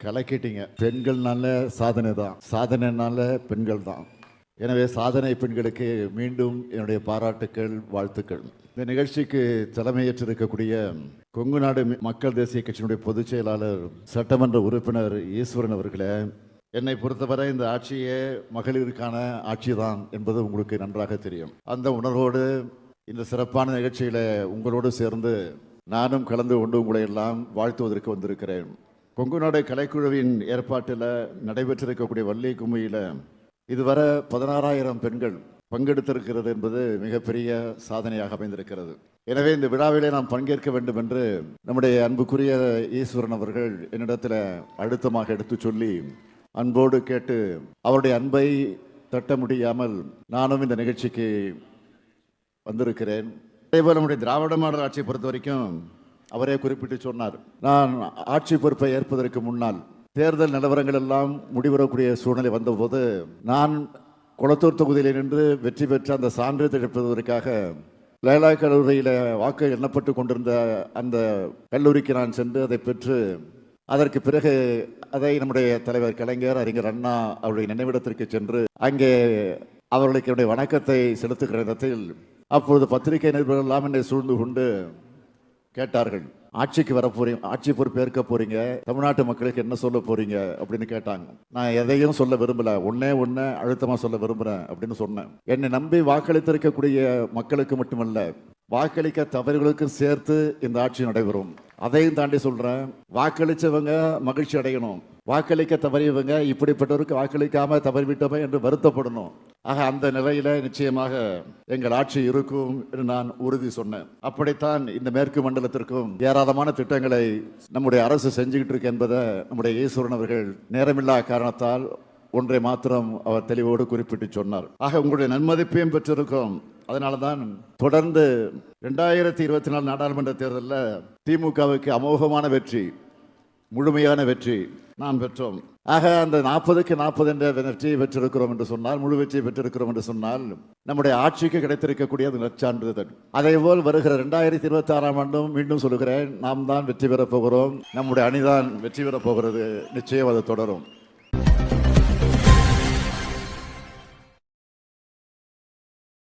கலக்கிட்டீங்க. பெண்கள்னால சாதனை தான், சாதனைனால பெண்கள் தான். எனவே சாதனை பெண்களுக்கு மீண்டும் என்னுடைய பாராட்டுக்கள், வாழ்த்துக்கள். இந்த நிகழ்ச்சிக்கு தலைமையேற்றிருக்கக்கூடிய கொங்கு நாடு மக்கள் தேசிய கட்சியினுடைய பொதுச் செயலாளர் சட்டமன்ற உறுப்பினர் ஈஸ்வரன் அவர்களே, என்னை பொறுத்தவரை இந்த ஆட்சியே மகளிருக்கான ஆட்சி தான் என்பது உங்களுக்கு நன்றாக தெரியும். அந்த உணர்வோடு இந்த சிறப்பான நிகழ்ச்சியில உங்களோடு சேர்ந்து நானும் கலந்து கொண்டு உங்களை எல்லாம் வாழ்த்துவதற்கு வந்திருக்கிறேன். கொங்கு நாடு கலைக்குழுவின் ஏற்பாட்டில் நடைபெற்றிருக்கக்கூடிய வள்ளி கும்மியில் இதுவரை 16,000 பெண்கள் பங்கெடுத்திருக்கிறது என்பது மிகப்பெரிய சாதனையாக அமைந்திருக்கிறது. எனவே இந்த விழாவிலே நாம் பங்கேற்க வேண்டும் என்று நம்முடைய அன்புக்குரிய ஈஸ்வரன் அவர்கள் என்னிடத்தில் அழுத்தமாக எடுத்து சொல்லி அன்போடு கேட்டு அவருடைய அன்பை தட்ட முடியாமல் நானும் இந்த நிகழ்ச்சிக்கு வந்திருக்கிறேன். அதேபோல் நம்முடைய திராவிட மாடல் ஆட்சியை பொறுத்த வரைக்கும் அவரே குறிப்பிட்டு சொன்னார், நான் ஆட்சி பொறுப்பை ஏற்பதற்கு முன்னால் தேர்தல் நிலவரங்கள் எல்லாம் முடிவரக்கூடிய சூழ்நிலை வந்தபோது நான் குளத்தூர் தொகுதியில் நின்று வெற்றி பெற்ற அந்த சான்றிதழ் எடுப்பதற்காக லைலா கல்லூரியில் வாக்கு எண்ணப்பட்டு கொண்டிருந்த அந்த கல்லூரிக்கு நான் சென்று அதை பெற்று அதற்கு பிறகு அதை நம்முடைய தலைவர் கலைஞர், அறிஞர் அண்ணா அவருடைய நினைவிடத்திற்கு சென்று அங்கே அவர்களுக்கு என்னுடைய வணக்கத்தை செலுத்துகிற இடத்தில் அப்பொழுது பத்திரிகை நிருபர்கள் எல்லாம் என்னை சூழ்ந்து கொண்டு கேட்டார்கள், ஆட்சிக்கு வர போறீங்க, ஆட்சி பொறுப்பு ஏற்க போறீங்க, தமிழ்நாட்டு மக்களுக்கு என்ன சொல்ல போறீங்க அப்படின்னு கேட்டாங்க. நான் எதையும் சொல்ல விரும்பல, ஒன்னே அழுத்தமா சொல்ல விரும்புறேன் அப்படின்னு சொன்னேன். என்னை நம்பி வாக்களித்திருக்கக்கூடிய மக்களுக்கு மட்டுமல்ல, வாக்களிக்க தவறுகளுக்கும் சேர்த்து இந்த ஆட்சி நடைபெறும். அதையும் தாண்டி சொல்றேன், வாக்களிச்சவங்க மகிழ்ச்சி அடையணும், வாக்களிக்க தவறியவங்க இப்படிப்பட்டவருக்கு வாக்களிக்காம தவறிவிட்டோமே என்று வருத்தப்படணும். ஆக அந்த நிலையில நிச்சயமாக எங்கள் ஆட்சி இருக்கும் என்று நான் உறுதி சொன்னேன். அப்படித்தான் இந்த மேற்கு மண்டலத்திற்கும் ஏராளமான திட்டங்களை நம்முடைய அரசு செஞ்சுக்கிட்டு இருக்கு என்பதை நம்முடைய ஈஸ்வரன் அவர்கள் நேரமில்லா காரணத்தால் ஒன்றை மாத்திரம் அவர் தெளிவோடு குறிப்பிட்டு சொன்னார். ஆக உங்களுடைய நன்மதிப்பையும் பெற்றிருக்கிறோம். அதனால தான் தொடர்ந்து 2024 நாடாளுமன்ற தேர்தலில் திமுகவுக்கு அமோகமான வெற்றி, முழுமையான வெற்றி நாம் பெற்றோம். ஆக அந்த 40க்கு 40 என்ற வெற்றியை பெற்றிருக்கிறோம் என்று சொன்னால், முழு வெற்றியை பெற்றிருக்கிறோம் என்று சொன்னால் நம்முடைய ஆட்சிக்கு கிடைத்திருக்கக்கூடிய அது நற்சான்றிதழ். அதே போல் வருகிற 2026 ஆண்டும் மீண்டும் சொல்லுகிறேன், நாம் தான் வெற்றி பெறப் போகிறோம், நம்முடைய அணிதான் வெற்றி பெறப் போகிறது. நிச்சயம் அது தொடரும்.